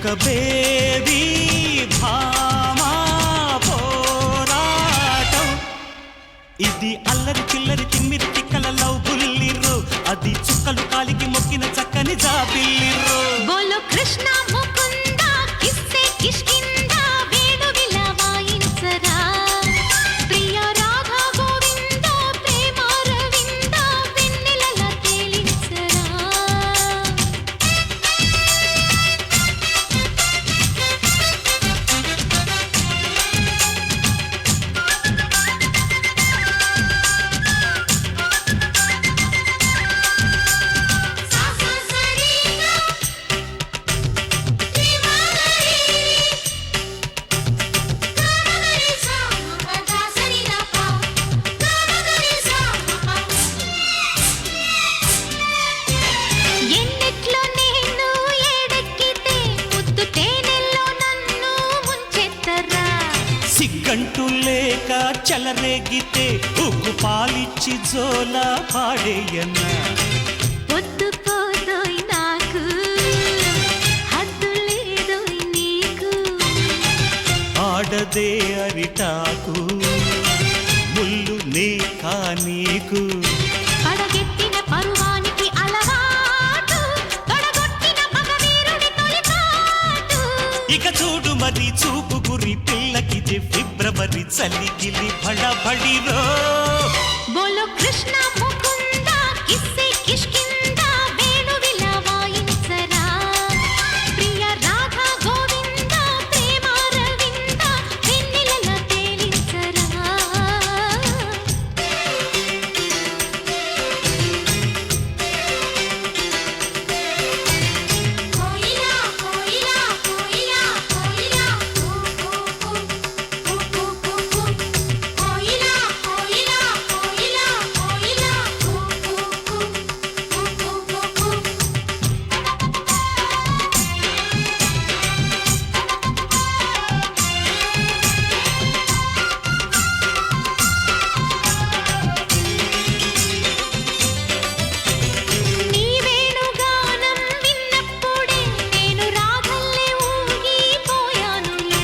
ఒక బేబీ భామా పోరాటం. ఇది అల్లరి చిల్లరి తిమ్మిరి తిక్కల లవ్ బుల్లిర్రు, అది చుక్కలు కాలికి మొక్కిన చక్కని జాబిల్లిర్రు. బోలో కృష్ణ ముకుంద కిస్సే కిష్కింద వేణువిల వాయించరా, ప్రియ రాధా గోవింద ప్రేమ రవింద వెన్నెలల తేలించరా. సిగ్గంటూ లేక చలరేగితే ఉగ్గు పాలిచ్చి జోలా పాడేయన్నా. పొద్దు పోదోయ్ నాకు హద్దు లేదోయ్ నీకు, ఆడదే అరిటాకు ముళ్ళు నే కానీకు. పడగెత్తిన పరువానికి అలవాటు, తొడగొట్టిన మగవీరుడి తొలిపాటు. ఇక చూడు మరి చూపు గురి పిల్లకిది ఫిబ్రవరి చలిగిలి బడబడిరో. బోలో కృష్ణ ముకుంద కిస్సే కిష్కింద వేణువిల వాయించరా, ప్రియ రాధా గోవింద ప్రేమ రవింద వెన్నెలల తేలించరా. కోయిలా కోయిలా కోయిలా కోయిలా కోయిలా కోయిలా కోయిలా కోయిలా. నీ వేణుగానం విన్నప్పుడే నేను రాగల్లే ఊగిపోయానులే,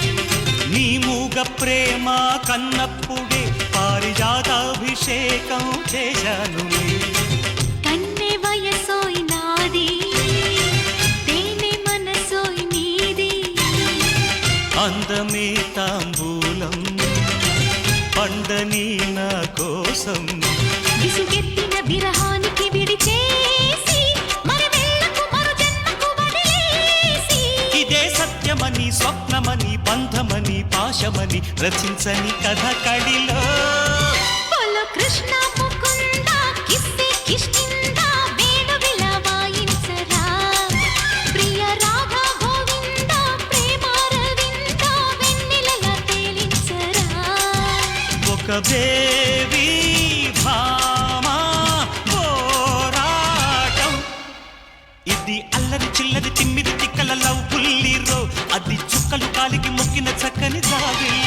నీ మూగ ప్రేమ కన్నప్పుడే పారిజాతాభిషేకం చేశాను. కన్నె వయసోయ్ నాది తేనె మనసోయ్ నీది, అందమే తాంబూలం పండని నా కోసం. విసుగెత్తిన విరహానికి విడిచేసి మరి వెళ్ళకు మరు జన్మకు వదిలేసి. ఇదే సత్యమని స్వప్నమని బంధమని పాశమని రచించని కథ కడిలో. బోలో కృష్ణ ముకుంద కిస్సే కిష్కింద వేణువిల వాయించరా, ప్రియ రాధా గోవింద ప్రేమ రవింద వెన్నెలల తేలించరా. ఒక బేబీ భామా పోరాటం. ఇది అల్లరి చిల్లరి తిమ్మిరి తిక్కల లవ్ బుల్లిరో, అది చుక్కలు కాలికి మొక్కిన చక్కని జాబిల్లి.